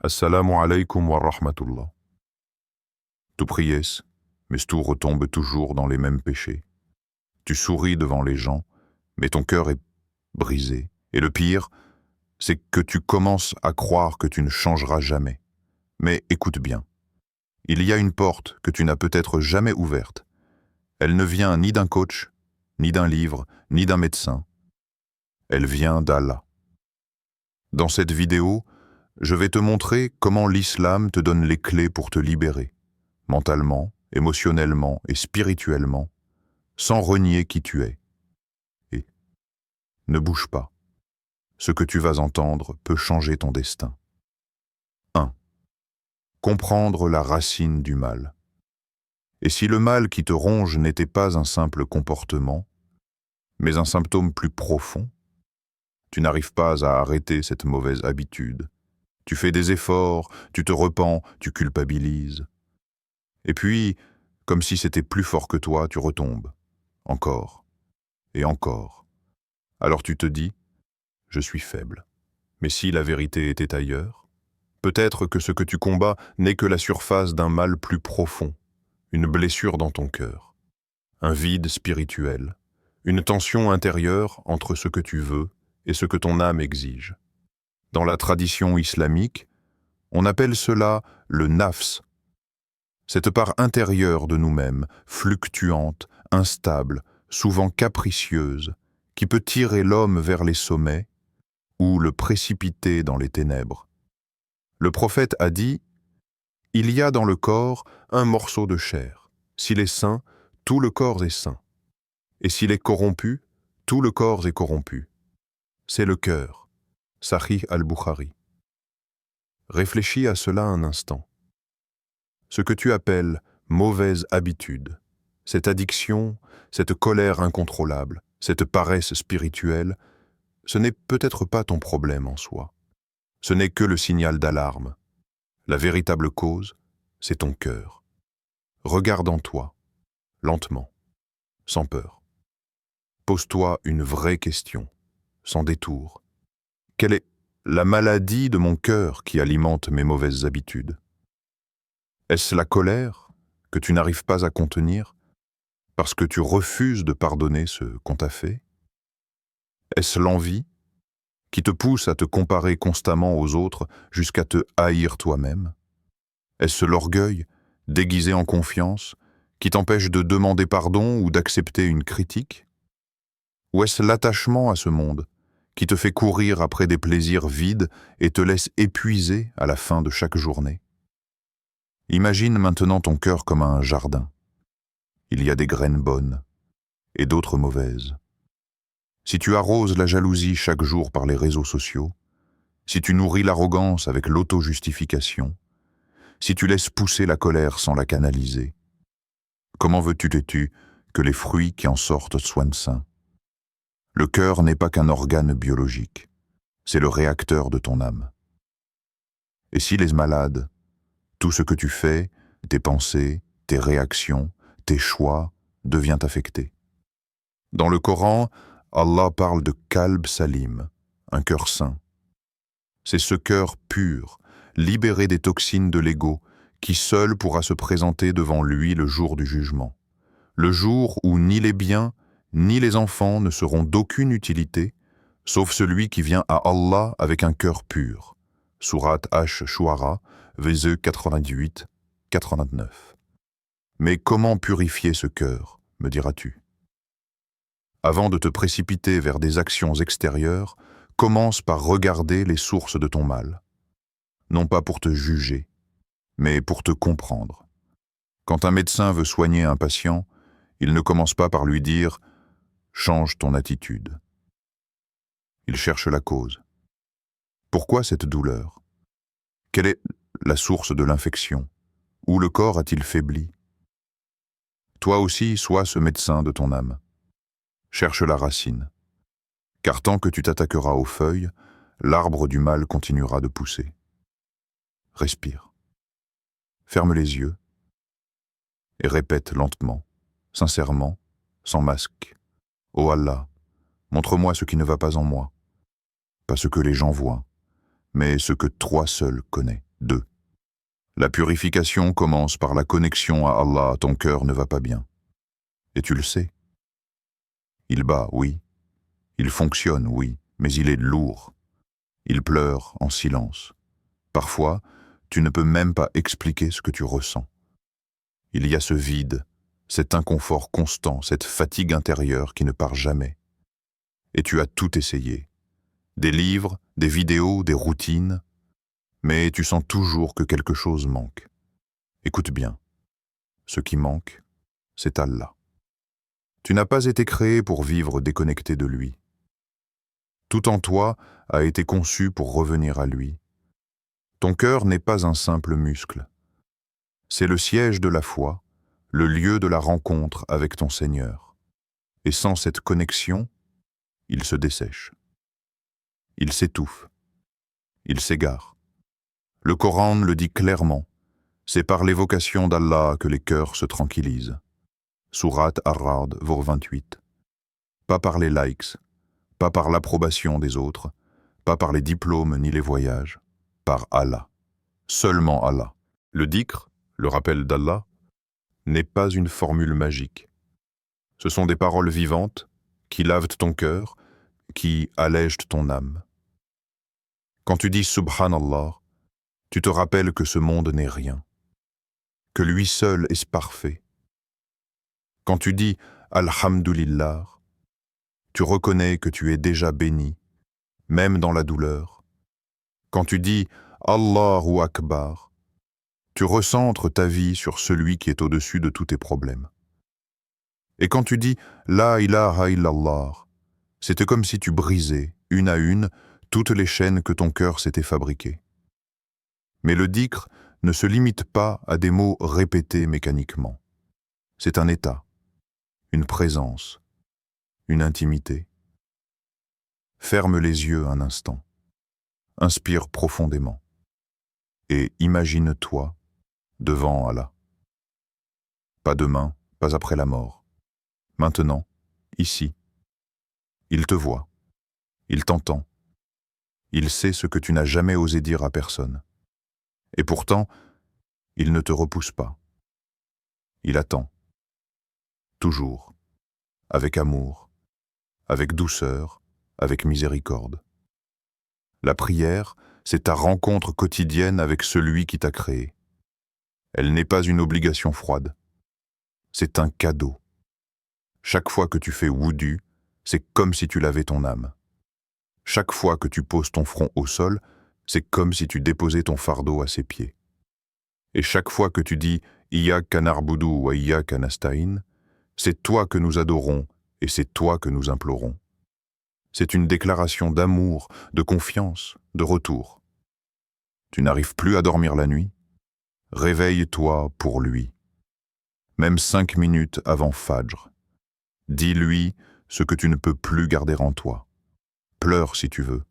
Assalamu alaikum wa rahmatullah. Tu pries, mais tout retombe toujours dans les mêmes péchés. Tu souris devant les gens, mais ton cœur est brisé. Et le pire, c'est que tu commences à croire que tu ne changeras jamais. Mais écoute bien, il y a une porte que tu n'as peut-être jamais ouverte. Elle ne vient ni d'un coach, ni d'un livre, ni d'un médecin. Elle vient d'Allah. Dans cette vidéo, je vais te montrer comment l'islam te donne les clés pour te libérer, mentalement, émotionnellement et spirituellement, sans renier qui tu es. Et ne bouge pas. Ce que tu vas entendre peut changer ton destin. 1. Comprendre la racine du mal. Et si le mal qui te ronge n'était pas un simple comportement, mais un symptôme plus profond, tu n'arrives pas à arrêter cette mauvaise habitude. Tu fais des efforts, tu te repens, tu culpabilises. Et puis, comme si c'était plus fort que toi, tu retombes. Encore. Et encore. Alors tu te dis, je suis faible. Mais si la vérité était ailleurs, peut-être que ce que tu combats n'est que la surface d'un mal plus profond, une blessure dans ton cœur, un vide spirituel, une tension intérieure entre ce que tu veux et ce que ton âme exige. Dans la tradition islamique, on appelle cela le nafs, cette part intérieure de nous-mêmes, fluctuante, instable, souvent capricieuse, qui peut tirer l'homme vers les sommets ou le précipiter dans les ténèbres. Le prophète a dit « Il y a dans le corps un morceau de chair. S'il est sain, tout le corps est sain. Et s'il est corrompu, tout le corps est corrompu. C'est le cœur. » Sahih al-Bukhari. Réfléchis à cela un instant. Ce que tu appelles mauvaise habitude, cette addiction, cette colère incontrôlable, cette paresse spirituelle, ce n'est peut-être pas ton problème en soi. Ce n'est que le signal d'alarme. La véritable cause, c'est ton cœur. Regarde en toi, lentement, sans peur. Pose-toi une vraie question, sans détour. Quelle est la maladie de mon cœur qui alimente mes mauvaises habitudes? Est-ce la colère que tu n'arrives pas à contenir parce que tu refuses de pardonner ce qu'on t'a fait? Est-ce l'envie qui te pousse à te comparer constamment aux autres jusqu'à te haïr toi-même? Est-ce l'orgueil, déguisé en confiance, qui t'empêche de demander pardon ou d'accepter une critique? Ou est-ce l'attachement à ce monde qui te fait courir après des plaisirs vides et te laisse épuisé à la fin de chaque journée? Imagine maintenant ton cœur comme un jardin. Il y a des graines bonnes et d'autres mauvaises. Si tu arroses la jalousie chaque jour par les réseaux sociaux, si tu nourris l'arrogance avec l'auto-justification, si tu laisses pousser la colère sans la canaliser, comment veux-tu que les fruits qui en sortent soient sains? Le cœur n'est pas qu'un organe biologique, c'est le réacteur de ton âme. Et s'il est malade, tout ce que tu fais, tes pensées, tes réactions, tes choix, devient affecté. Dans le Coran, Allah parle de qalb salim, un cœur saint. C'est ce cœur pur, libéré des toxines de l'ego, qui seul pourra se présenter devant lui le jour du jugement. Le jour où ni les biens, ni les enfants ne seront d'aucune utilité, sauf celui qui vient à Allah avec un cœur pur. Sourate Ash-Shu'ara, verset 98-89. Mais comment purifier ce cœur, me diras-tu? Avant de te précipiter vers des actions extérieures, commence par regarder les sources de ton mal. Non pas pour te juger, mais pour te comprendre. Quand un médecin veut soigner un patient, il ne commence pas par lui dire « change ton attitude ». Il cherche la cause. Pourquoi cette douleur? Quelle est la source de l'infection? Où le corps a-t-il faibli? Toi aussi, sois ce médecin de ton âme. Cherche la racine. Car tant que tu t'attaqueras aux feuilles, l'arbre du mal continuera de pousser. Respire. Ferme les yeux et répète lentement, sincèrement, sans masque. Ô Allah, montre-moi ce qui ne va pas en moi. Pas ce que les gens voient, mais ce que toi seul connais. 2. La purification commence par la connexion à Allah. Ton cœur ne va pas bien. Et tu le sais. Il bat, oui. Il fonctionne, oui, mais il est lourd. Il pleure en silence. Parfois, tu ne peux même pas expliquer ce que tu ressens. Il y a ce vide, cet inconfort constant, cette fatigue intérieure qui ne part jamais. Et tu as tout essayé. Des livres, des vidéos, des routines, mais tu sens toujours que quelque chose manque. Écoute bien, ce qui manque, c'est Allah. Tu n'as pas été créé pour vivre déconnecté de lui. Tout en toi a été conçu pour revenir à lui. Ton cœur n'est pas un simple muscle. C'est le siège de la foi, le lieu de la rencontre avec ton Seigneur. Et sans cette connexion, il se dessèche. Il s'étouffe. Il s'égare. Le Coran le dit clairement. C'est par l'évocation d'Allah que les cœurs se tranquillisent. Sourate Ar-Ra'd, Versets 28. Pas par les likes, pas par l'approbation des autres, pas par les diplômes ni les voyages, par Allah. Seulement Allah. Le dhikr, le rappel d'Allah, n'est pas une formule magique. Ce sont des paroles vivantes qui lavent ton cœur, qui allègent ton âme. Quand tu dis Subhanallah, tu te rappelles que ce monde n'est rien, que lui seul est parfait. Quand tu dis Alhamdulillah, tu reconnais que tu es déjà béni, même dans la douleur. Quand tu dis Allahu Akbar, tu recentres ta vie sur celui qui est au-dessus de tous tes problèmes. Et quand tu dis La ilaha illallah, c'était comme si tu brisais, une à une, toutes les chaînes que ton cœur s'était fabriquées. Mais le dhikr ne se limite pas à des mots répétés mécaniquement. C'est un état, une présence, une intimité. Ferme les yeux un instant, inspire profondément et imagine-toi devant Allah. Pas demain, pas après la mort. Maintenant, ici. Il te voit, il t'entend, il sait ce que tu n'as jamais osé dire à personne. Et pourtant, il ne te repousse pas. Il attend, toujours, avec amour, avec douceur, avec miséricorde. La prière, c'est ta rencontre quotidienne avec celui qui t'a créé. Elle n'est pas une obligation froide. C'est un cadeau. Chaque fois que tu fais wudu, c'est comme si tu lavais ton âme. Chaque fois que tu poses ton front au sol, c'est comme si tu déposais ton fardeau à ses pieds. Et chaque fois que tu dis « Iyyaka na'budu wa iyyaka nasta'in », c'est toi que nous adorons et c'est toi que nous implorons. C'est une déclaration d'amour, de confiance, de retour. Tu n'arrives plus à dormir la nuit? Réveille-toi pour lui. Même 5 minutes avant Fajr. Dis-lui ce que tu ne peux plus garder en toi. Pleure si tu veux.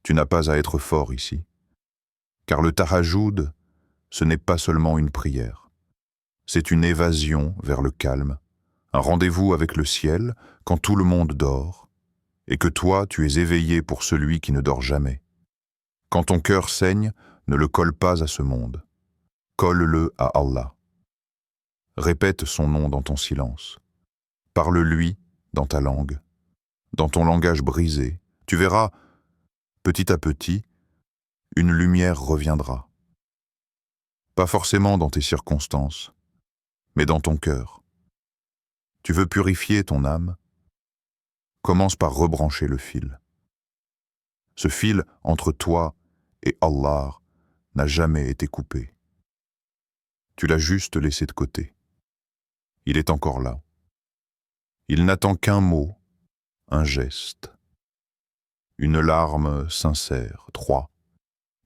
Tu n'as pas à être fort ici. Car le tahajjud, ce n'est pas seulement une prière. C'est une évasion vers le calme, un rendez-vous avec le ciel quand tout le monde dort, et que toi, tu es éveillé pour celui qui ne dort jamais. Quand ton cœur saigne, ne le colle pas à ce monde. Colle-le à Allah. Répète son nom dans ton silence. Parle-lui dans ta langue, dans ton langage brisé. Tu verras, petit à petit, une lumière reviendra. Pas forcément dans tes circonstances, mais dans ton cœur. Tu veux purifier ton âme? Commence par rebrancher le fil. Ce fil entre toi et Allah n'a jamais été coupé. Tu l'as juste laissé de côté. Il est encore là. Il n'attend qu'un mot, un geste, une larme sincère. 3.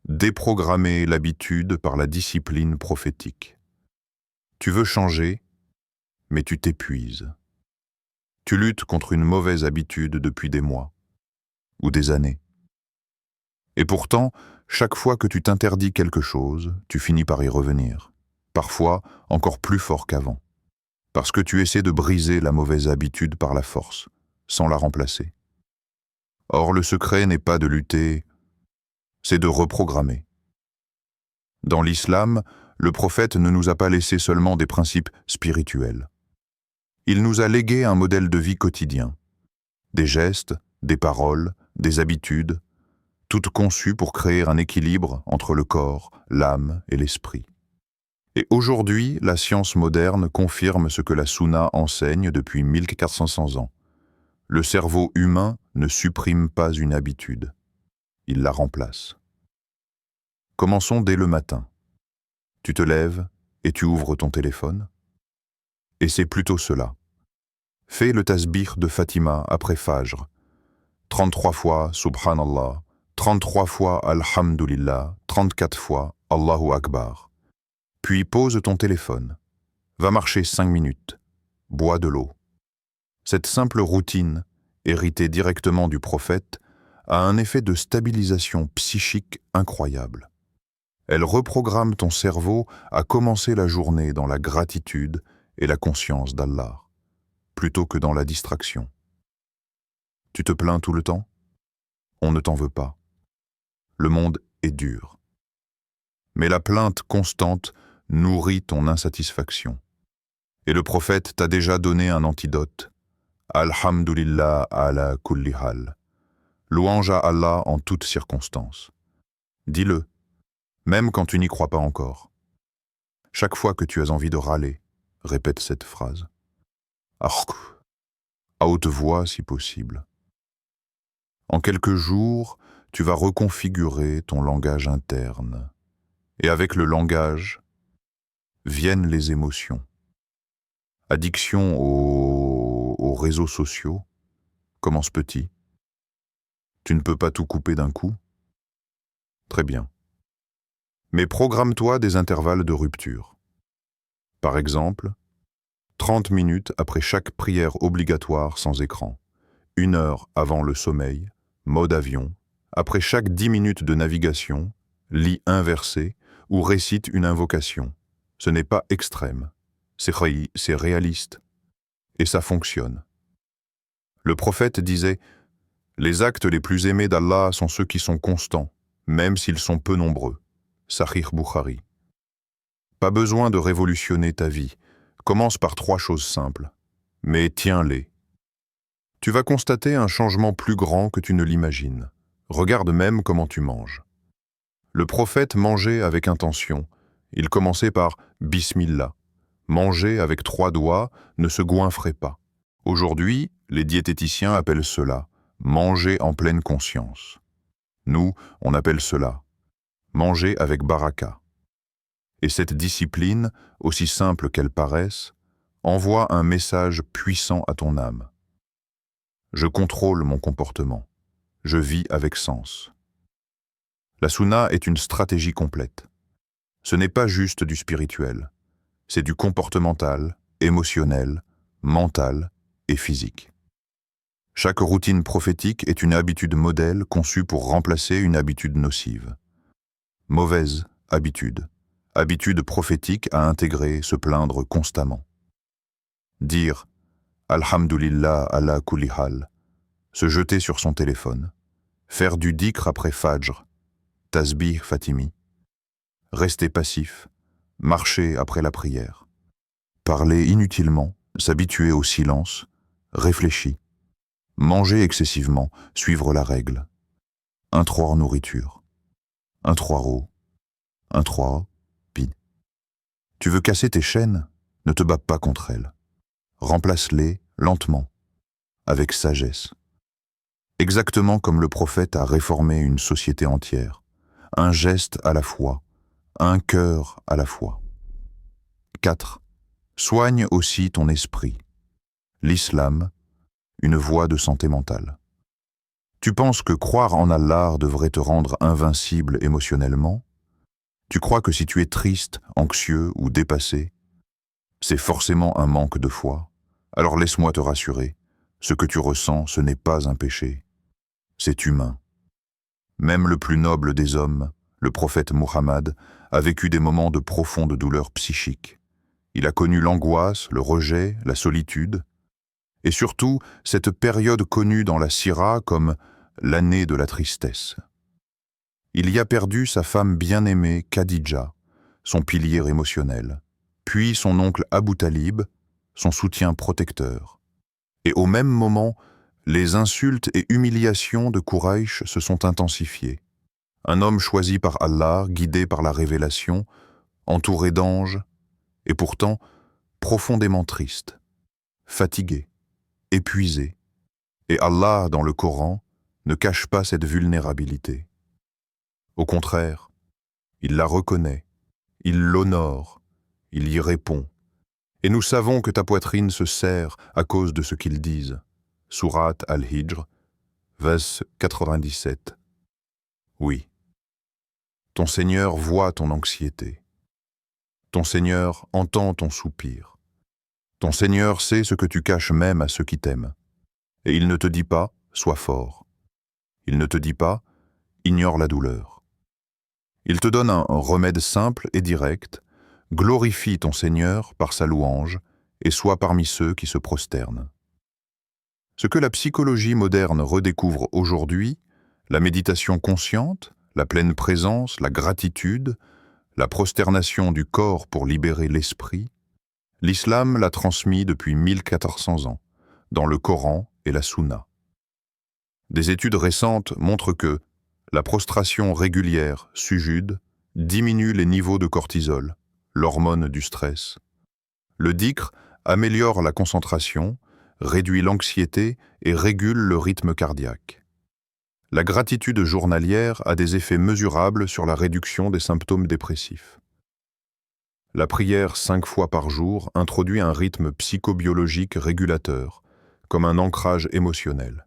Déprogrammer l'habitude par la discipline prophétique. Tu veux changer, mais tu t'épuises. Tu luttes contre une mauvaise habitude depuis des mois ou des années. Et pourtant, chaque fois que tu t'interdis quelque chose, tu finis par y revenir, parfois encore plus fort qu'avant, parce que tu essaies de briser la mauvaise habitude par la force, sans la remplacer. Or, le secret n'est pas de lutter, c'est de reprogrammer. Dans l'islam, le prophète ne nous a pas laissé seulement des principes spirituels. Il nous a légué un modèle de vie quotidien, des gestes, des paroles, des habitudes, toutes conçues pour créer un équilibre entre le corps, l'âme et l'esprit. Et aujourd'hui, la science moderne confirme ce que la Sunna enseigne depuis 1400 ans. Le cerveau humain ne supprime pas une habitude, il la remplace. Commençons dès le matin. Tu te lèves et tu ouvres ton téléphone. Et c'est plutôt cela. Fais le tasbih de Fatima après Fajr. 33 fois Subhanallah, 33 fois Alhamdulillah, 34 fois Allahu Akbar. Puis pose ton téléphone. Va marcher 5 minutes. Bois de l'eau. Cette simple routine, héritée directement du prophète, a un effet de stabilisation psychique incroyable. Elle reprogramme ton cerveau à commencer la journée dans la gratitude et la conscience d'Allah, plutôt que dans la distraction. Tu te plains tout le temps? On ne t'en veut pas. Le monde est dur. Mais la plainte constante nourrit ton insatisfaction. Et le prophète t'a déjà donné un antidote. Alhamdulillah ala kulli hal. Louange à Allah en toutes circonstances. Dis-le, même quand tu n'y crois pas encore. Chaque fois que tu as envie de râler, répète cette phrase. Ark, à haute voix si possible. En quelques jours, tu vas reconfigurer ton langage interne. Et avec le langage, viennent les émotions. Addiction aux réseaux sociaux, commence petit. Tu ne peux pas tout couper d'un coup? Très bien. Mais programme-toi des intervalles de rupture. Par exemple, 30 minutes après chaque prière obligatoire sans écran, 1 heure avant le sommeil, mode avion, après chaque 10 minutes de navigation, lit inversé ou récite une invocation. Ce n'est pas extrême, c'est réaliste. Et ça fonctionne. Le prophète disait « Les actes les plus aimés d'Allah sont ceux qui sont constants, même s'ils sont peu nombreux. » Sahih Bukhari. Pas besoin de révolutionner ta vie. Commence par 3 choses simples, mais tiens-les. Tu vas constater un changement plus grand que tu ne l'imagines. Regarde même comment tu manges. Le prophète mangeait avec intention. Il commençait par « Bismillah ». Manger avec 3 doigts ne se goinfrait pas. Aujourd'hui, les diététiciens appellent cela « manger en pleine conscience ». Nous, on appelle cela « manger avec baraka ». Et cette discipline, aussi simple qu'elle paraisse, envoie un message puissant à ton âme. Je contrôle mon comportement. Je vis avec sens. La Sunna est une stratégie complète. Ce n'est pas juste du spirituel. C'est du comportemental, émotionnel, mental et physique. Chaque routine prophétique est une habitude modèle conçue pour remplacer une habitude nocive. Mauvaise habitude. Habitude prophétique à intégrer, se plaindre constamment. Dire « Alhamdulillah ala kulli hal », se jeter sur son téléphone, faire du dhikr après Fajr, tasbih Fatimi, rester passif, marcher après la prière, parler inutilement, s'habituer au silence, réfléchir, manger excessivement, suivre la règle, introir nourriture, introir eau, introir pi. Tu veux casser tes chaînes? Ne te bats pas contre elles. Remplace-les lentement, avec sagesse. Exactement comme le prophète a réformé une société entière, un geste à la fois, un cœur à la fois. 4. Soigne aussi ton esprit. L'islam, une voie de santé mentale. Tu penses que croire en Allah devrait te rendre invincible émotionnellement? Tu crois que si tu es triste, anxieux ou dépassé, c'est forcément un manque de foi? Alors laisse-moi te rassurer, ce que tu ressens, ce n'est pas un péché, c'est humain. Même le plus noble des hommes, le prophète Muhammad, a vécu des moments de profonde douleur psychique. Il a connu l'angoisse, le rejet, la solitude, et surtout cette période connue dans la Sira comme l'année de la tristesse. Il y a perdu sa femme bien-aimée Khadija, son pilier émotionnel, puis son oncle Abu Talib, son soutien protecteur. Et au même moment, les insultes et humiliations de Quraysh se sont intensifiées. Un homme choisi par Allah, guidé par la révélation, entouré d'anges, et pourtant profondément triste, fatigué, épuisé. Et Allah, dans le Coran, ne cache pas cette vulnérabilité. Au contraire, il la reconnaît, il l'honore, il y répond. Et nous savons que ta poitrine se serre à cause de ce qu'ils disent. Sourate Al-Hijr, verset 97. Oui, ton Seigneur voit ton anxiété. Ton Seigneur entend ton soupir. Ton Seigneur sait ce que tu caches même à ceux qui t'aiment. Et il ne te dit pas, sois fort. Il ne te dit pas, ignore la douleur. Il te donne un remède simple et direct, glorifie ton Seigneur par sa louange et sois parmi ceux qui se prosternent. Ce que la psychologie moderne redécouvre aujourd'hui, la méditation consciente, la pleine présence, la gratitude, la prosternation du corps pour libérer l'esprit, l'islam l'a transmis depuis 1400 ans, dans le Coran et la Sunna. Des études récentes montrent que la prostration régulière, sujude, diminue les niveaux de cortisol, l'hormone du stress. Le dhikr améliore la concentration, réduit l'anxiété et régule le rythme cardiaque. La gratitude journalière a des effets mesurables sur la réduction des symptômes dépressifs. La prière 5 fois par jour introduit un rythme psychobiologique régulateur, comme un ancrage émotionnel.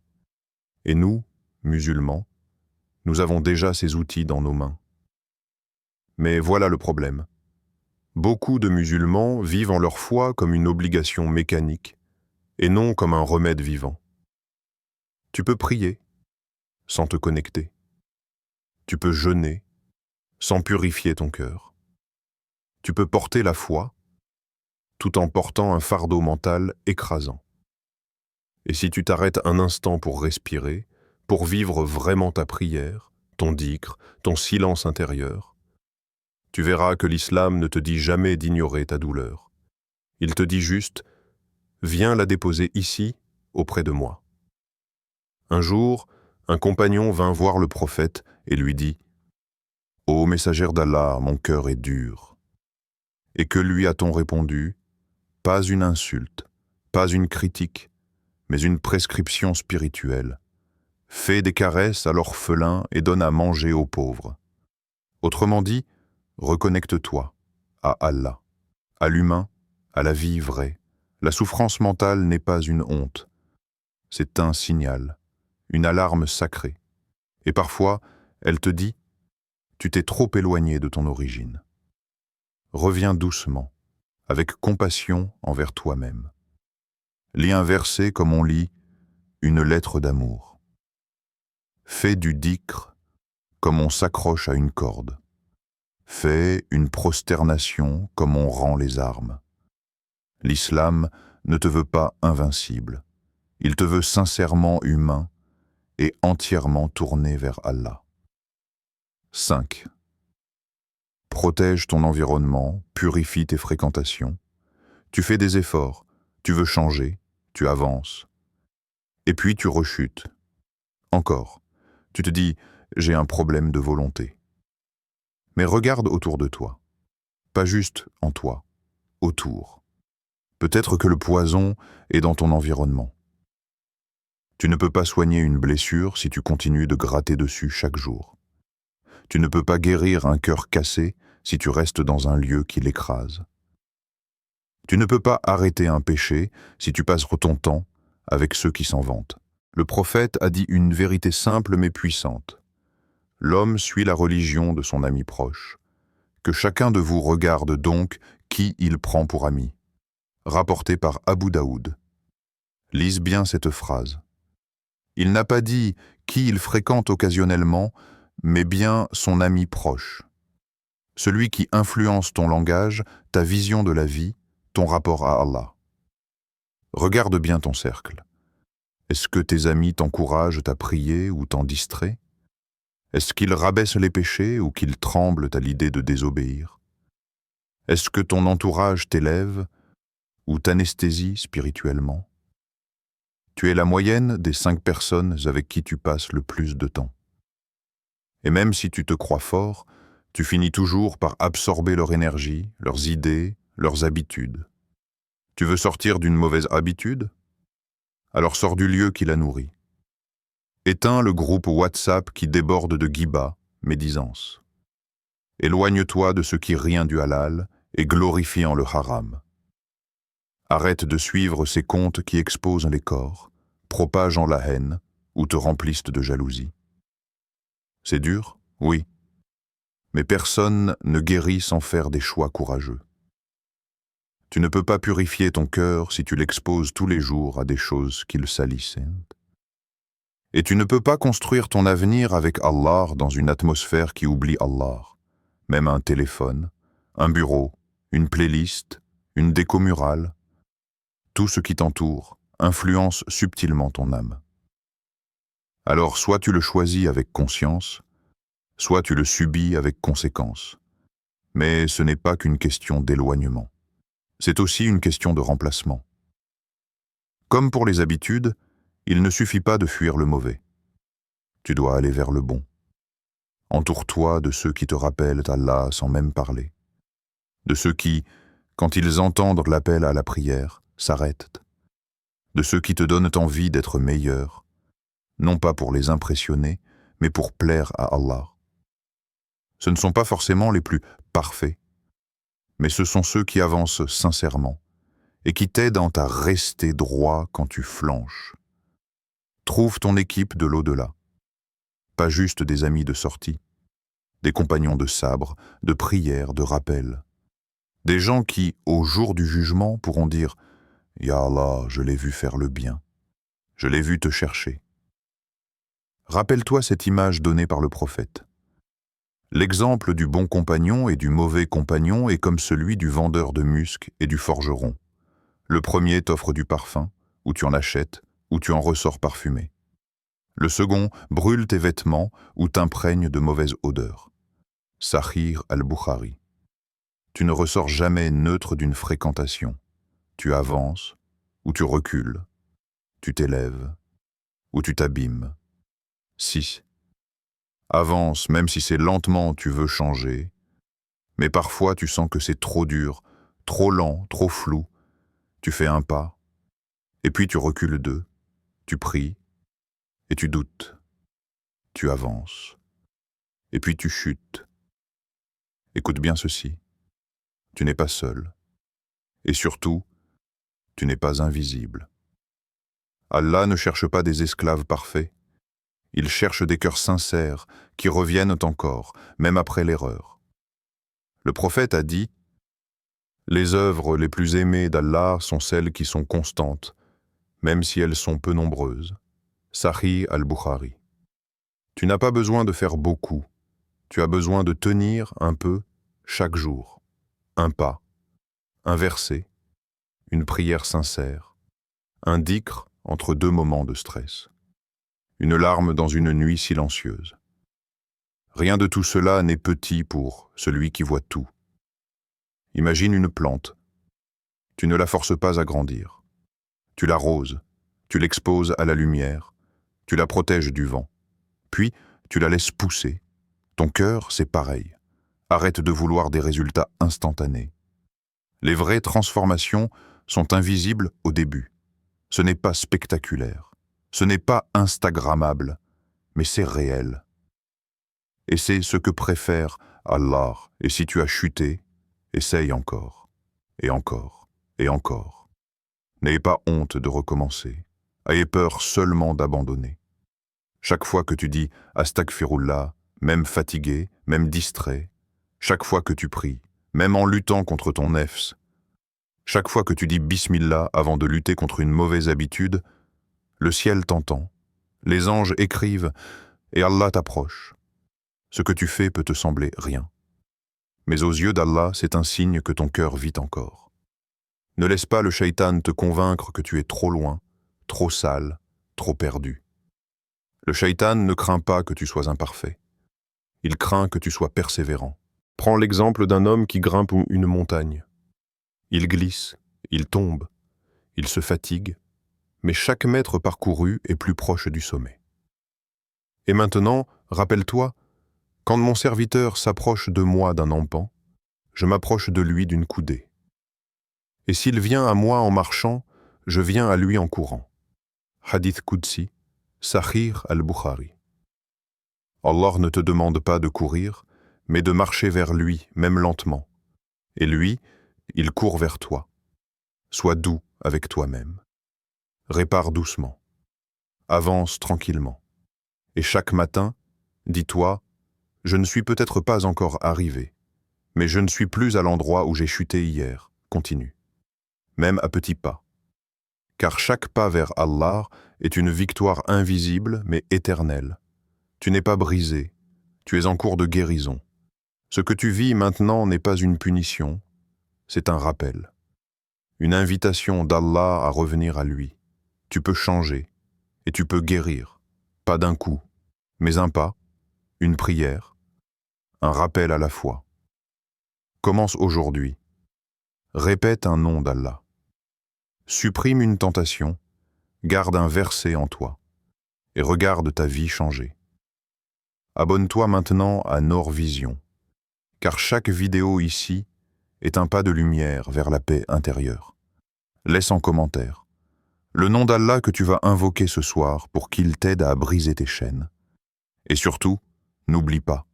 Et nous, musulmans, nous avons déjà ces outils dans nos mains. Mais voilà le problème. Beaucoup de musulmans vivent en leur foi comme une obligation mécanique, et non comme un remède vivant. Tu peux prier sans te connecter. Tu peux jeûner sans purifier ton cœur. Tu peux porter la foi tout en portant un fardeau mental écrasant. Et si tu t'arrêtes un instant pour respirer, pour vivre vraiment ta prière, ton dhikr, ton silence intérieur, tu verras que l'islam ne te dit jamais d'ignorer ta douleur. Il te dit juste « Viens la déposer ici, auprès de moi ». Un jour, un compagnon vint voir le prophète et lui dit « Ô messagère d'Allah, mon cœur est dur. » Et que lui a-t-on répondu? Pas une insulte, pas une critique, mais une prescription spirituelle. Fais des caresses à l'orphelin et donne à manger aux pauvres. Autrement dit, reconnecte-toi à Allah, à l'humain, à la vie vraie. La souffrance mentale n'est pas une honte. C'est un signal, une alarme sacrée. Et parfois, elle te dit « Tu t'es trop éloigné de ton origine. » Reviens doucement, avec compassion envers toi-même. Lis un verset comme on lit une lettre d'amour. Fais du dhikr comme on s'accroche à une corde. Fais une prosternation comme on rend les armes. L'islam ne te veut pas invincible. Il te veut sincèrement humain et entièrement tourné vers Allah. 5. Protège ton environnement, purifie tes fréquentations. Tu fais des efforts, tu veux changer, tu avances. Et puis tu rechutes. Encore, tu te dis « j'ai un problème de volonté ». Mais regarde autour de toi. Pas juste en toi, autour. Peut-être que le poison est dans ton environnement. Tu ne peux pas soigner une blessure si tu continues de gratter dessus chaque jour. Tu ne peux pas guérir un cœur cassé si tu restes dans un lieu qui l'écrase. Tu ne peux pas arrêter un péché si tu passes ton temps avec ceux qui s'en vantent. Le prophète a dit une vérité simple mais puissante. L'homme suit la religion de son ami proche. Que chacun de vous regarde donc qui il prend pour ami. Rapporté par Abu Daoud. Lise bien cette phrase. Il n'a pas dit qui il fréquente occasionnellement, mais bien son ami proche. Celui qui influence ton langage, ta vision de la vie, ton rapport à Allah. Regarde bien ton cercle. Est-ce que tes amis t'encouragent à prier ou t'en distraient? Est-ce qu'ils rabaissent les péchés ou qu'ils tremblent à l'idée de désobéir? Est-ce que ton entourage t'élève ou t'anesthésie spirituellement? Tu es la moyenne des 5 personnes avec qui tu passes le plus de temps. Et même si tu te crois fort, tu finis toujours par absorber leur énergie, leurs idées, leurs habitudes. Tu veux sortir d'une mauvaise habitude? Alors sors du lieu qui la nourrit. Éteins le groupe WhatsApp qui déborde de ghiba, médisance. Éloigne-toi de ce qui rient du halal et glorifiant le haram. Arrête de suivre ces comptes qui exposent les corps, propageant la haine ou te remplissent de jalousie. C'est dur, oui, mais personne ne guérit sans faire des choix courageux. Tu ne peux pas purifier ton cœur si tu l'exposes tous les jours à des choses qui le salissent. Et tu ne peux pas construire ton avenir avec Allah dans une atmosphère qui oublie Allah. Même un téléphone, un bureau, une playlist, une déco murale, tout ce qui t'entoure influence subtilement ton âme. Alors soit tu le choisis avec conscience, soit tu le subis avec conséquence. Mais ce n'est pas qu'une question d'éloignement. C'est aussi une question de remplacement. Comme pour les habitudes, il ne suffit pas de fuir le mauvais. Tu dois aller vers le bon. Entoure-toi de ceux qui te rappellent Allah sans même parler. De ceux qui, quand ils entendent l'appel à la prière, s'arrêtent. De ceux qui te donnent envie d'être meilleur, non pas pour les impressionner, mais pour plaire à Allah. Ce ne sont pas forcément les plus parfaits, mais ce sont ceux qui avancent sincèrement et qui t'aident à rester droit quand tu flanches. Trouve ton équipe de l'au-delà, pas juste des amis de sortie, des compagnons de sabre, de prière, de rappel. Des gens qui, au jour du jugement, pourront dire « Ya Allah, je l'ai vu faire le bien, je l'ai vu te chercher ». Rappelle-toi cette image donnée par le prophète. L'exemple du bon compagnon et du mauvais compagnon est comme celui du vendeur de musc et du forgeron. Le premier t'offre du parfum, ou tu en achètes, ou tu en ressors parfumé. Le second brûle tes vêtements ou t'imprègne de mauvaise odeur. Sahih al-Bukhari. Tu ne ressors jamais neutre d'une fréquentation. Tu avances ou tu recules. Tu t'élèves ou tu t'abîmes. 6. Avance, même si c'est lentement tu veux changer, mais parfois tu sens que c'est trop dur, trop lent, trop flou. Tu fais un pas, et puis tu recules 2, tu pries, et tu doutes. Tu avances, et puis tu chutes. Écoute bien ceci, tu n'es pas seul, et surtout, tu n'es pas invisible. Allah ne cherche pas des esclaves parfaits, il cherche des cœurs sincères qui reviennent encore, même après l'erreur. Le prophète a dit « Les œuvres les plus aimées d'Allah sont celles qui sont constantes, même si elles sont peu nombreuses. » Sahih al-Bukhari. Tu n'as pas besoin de faire beaucoup, tu as besoin de tenir un peu chaque jour. Un pas, un verset, une prière sincère, un dhikr entre 2 moments de stress, une larme dans une nuit silencieuse. Rien de tout cela n'est petit pour celui qui voit tout. Imagine une plante. Tu ne la forces pas à grandir. Tu l'arroses, tu l'exposes à la lumière, tu la protèges du vent. Puis, tu la laisses pousser. Ton cœur, c'est pareil. Arrête de vouloir des résultats instantanés. Les vraies transformations sont invisibles au début. Ce n'est pas spectaculaire. Ce n'est pas instagrammable, mais c'est réel. Et c'est ce que préfère Allah. Et si tu as chuté, essaye encore, et encore, et encore. N'ayez pas honte de recommencer. Ayez peur seulement d'abandonner. Chaque fois que tu dis « Astaghfirullah », même fatigué, même distrait, chaque fois que tu pries, même en luttant contre ton nefs, chaque fois que tu dis « Bismillah » avant de lutter contre une mauvaise habitude, le ciel t'entend, les anges écrivent et Allah t'approche. Ce que tu fais peut te sembler rien. Mais aux yeux d'Allah, c'est un signe que ton cœur vit encore. Ne laisse pas le shaitan te convaincre que tu es trop loin, trop sale, trop perdu. Le shaitan ne craint pas que tu sois imparfait. Il craint que tu sois persévérant. Prends l'exemple d'un homme qui grimpe une montagne. Il glisse, il tombe, il se fatigue, mais chaque mètre parcouru est plus proche du sommet. Et maintenant, rappelle-toi, quand mon serviteur s'approche de moi d'un empan, je m'approche de lui d'une coudée. Et s'il vient à moi en marchant, je viens à lui en courant. Hadith Qudsi, Sahih al-Bukhari. Allah ne te demande pas de courir, mais de marcher vers lui, même lentement. Et lui, il court vers toi. Sois doux avec toi-même. Répare doucement. Avance tranquillement. Et chaque matin, dis-toi, je ne suis peut-être pas encore arrivé, mais je ne suis plus à l'endroit où j'ai chuté hier. Continue. Même à petits pas. Car chaque pas vers Allah est une victoire invisible mais éternelle. Tu n'es pas brisé, tu es en cours de guérison. Ce que tu vis maintenant n'est pas une punition, c'est un rappel. Une invitation d'Allah à revenir à lui. Tu peux changer et tu peux guérir, pas d'un coup, mais un pas, une prière, un rappel à la foi. Commence aujourd'hui. Répète un nom d'Allah. Supprime une tentation, garde un verset en toi et regarde ta vie changer. Abonne-toi maintenant à Nord Vision, car chaque vidéo ici est un pas de lumière vers la paix intérieure. Laisse en commentaire le nom d'Allah que tu vas invoquer ce soir pour qu'il t'aide à briser tes chaînes. Et surtout, n'oublie pas,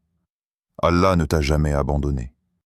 Allah ne t'a jamais abandonné.